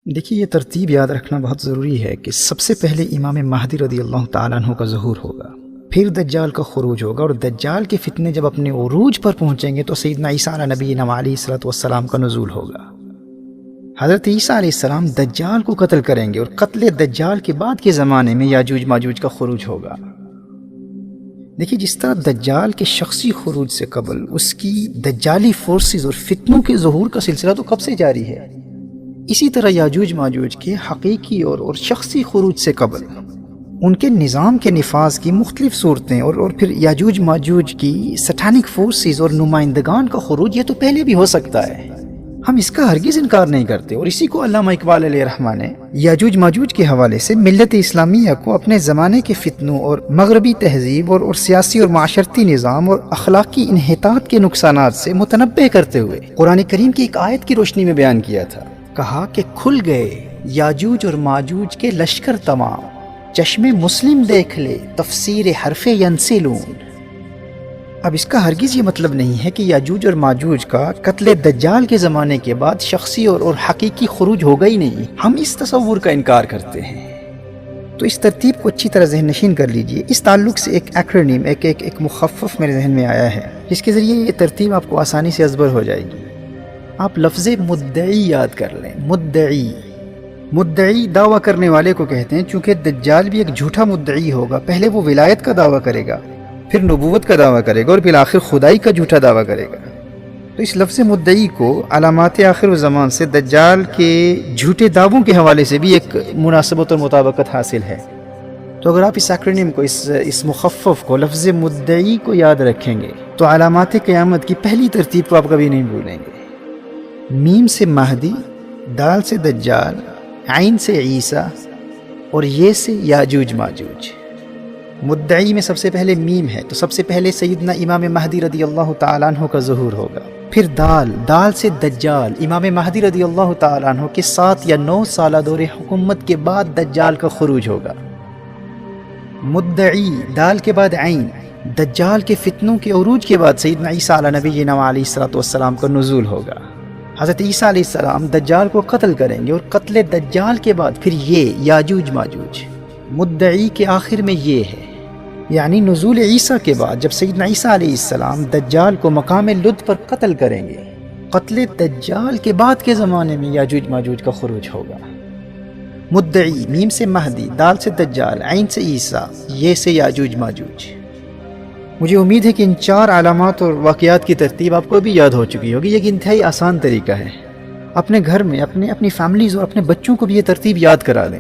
دیکھیے، یہ ترتیب یاد رکھنا بہت ضروری ہے کہ سب سے پہلے امام مہدی رضی اللہ تعالیٰ عنہ کا ظہور ہوگا، پھر دجال کا خروج ہوگا، اور دجال کے فتنے جب اپنے عروج پر پہنچیں گے تو سیدنا عیسیٰ علیہ نبینا علیہ الصلوۃ والسلام کا نزول ہوگا۔ حضرت عیسیٰ علیہ السلام دجال کو قتل کریں گے، اور قتل دجال کے بعد کے زمانے میں یاجوج ماجوج کا خروج ہوگا۔ دیکھیے، جس طرح دجال کے شخصی خروج سے قبل اس کی دجالی فورسز اور فتنوں کے ظہور کا سلسلہ تو کب سے جاری ہے، اسی طرح یاجوج ماجوج کے حقیقی اور شخصی خروج سے قبل ان کے نظام کے نفاذ کی مختلف صورتیں اور پھر یاجوج ماجوج کی سٹانک فورسز اور نمائندگان کا خروج، یہ تو پہلے بھی ہو سکتا ہے، ہم اس کا ہرگز انکار نہیں کرتے۔ اور اسی کو علامہ اقبال علیہ رحمہ نے یاجوج ماجوج کے حوالے سے ملت اسلامیہ کو اپنے زمانے کے فتنوں اور مغربی تہذیب اور سیاسی اور معاشرتی نظام اور اخلاقی انحطاط کے نقصانات سے متنبہ کرتے ہوئے قرآن کریم کی ایک آیت کی روشنی میں بیان کیا تھا۔ کہا کہ کھل گئے یاجوج اور ماجوج کے لشکر تمام، چشم مسلم دیکھ لے تفسیر حرف ینسلون۔ اب اس کا ہرگز یہ مطلب نہیں ہے کہ یاجوج اور ماجوج کا قتل دجال کے زمانے کے بعد شخصی اور حقیقی خروج ہوگا ہی نہیں، ہم اس تصور کا انکار کرتے ہیں۔ تو اس ترتیب کو اچھی طرح ذہن نشین کر لیجئے۔ اس تعلق سے ایک ایکرونیم، ایک مخفف میرے ذہن میں آیا ہے، جس کے ذریعے یہ ترتیب آپ کو آسانی سے ازبر ہو جائے گی۔ آپ لفظ مدعی یاد کر لیں۔ مدعی دعویٰ کرنے والے کو کہتے ہیں، چونکہ دجال بھی ایک جھوٹا مدعی ہوگا، پہلے وہ ولایت کا دعویٰ کرے گا، پھر نبوت کا دعویٰ کرے گا، اور بالآخر خدائی کا جھوٹا دعویٰ کرے گا۔ تو اس لفظ مدعی کو علامات آخر الزمان سے دجال کے جھوٹے دعووں کے حوالے سے بھی ایک مناسبت اور مطابقت حاصل ہے۔ تو اگر آپ اس ایکرونیم کو، اس مخفف کو، لفظ مدعی کو یاد رکھیں گے تو علامات قیامت کی پہلی ترتیب کو آپ کبھی نہیں بھولیں گے۔ میم سے مہدی، دال سے دجال، عین سے عیسیٰ، اور یہ سے یاجوج ماجوج۔ مدعی میں سب سے پہلے میم ہے، تو سب سے پہلے سیدنا امام مہدی رضی اللہ تعالیٰ عنہ کا ظہور ہوگا۔ پھر دال سے دجال، امام مہدی رضی اللہ تعالیٰ عنہ کے 7 یا 9 سالہ دور حکومت کے بعد دجال کا خروج ہوگا۔ مدعی، دال کے بعد عین، دجال کے فتنوں کے عروج کے بعد سیدنا عیسیٰ علیہ نبینا علیہ الصلوۃ والسلام کا نزول ہوگا۔ حضرت عیسیٰ علیہ السلام دجال کو قتل کریں گے، اور قتل دجال کے بعد پھر یہ یاجوج ماجوج۔ مدعی کے آخر میں یہ ہے، یعنی نزول عیسیٰ کے بعد جب سیدنا عیسیٰ علیہ السلام دجال کو مقام لد پر قتل کریں گے، قتل دجال کے بعد کے زمانے میں یاجوج ماجوج کا خروج ہوگا۔ مدعی، میم سے مہدی، دال سے دجال، عین سے عیسیٰ، یہ سے یاجوج ماجوج۔ مجھے امید ہے کہ ان 4 علامات اور واقعات کی ترتیب آپ کو بھی یاد ہو چکی ہوگی۔ یہ ایک انتہائی آسان طریقہ ہے، اپنے گھر میں اپنی فیملیز اور اپنے بچوں کو بھی یہ ترتیب یاد کرا دیں۔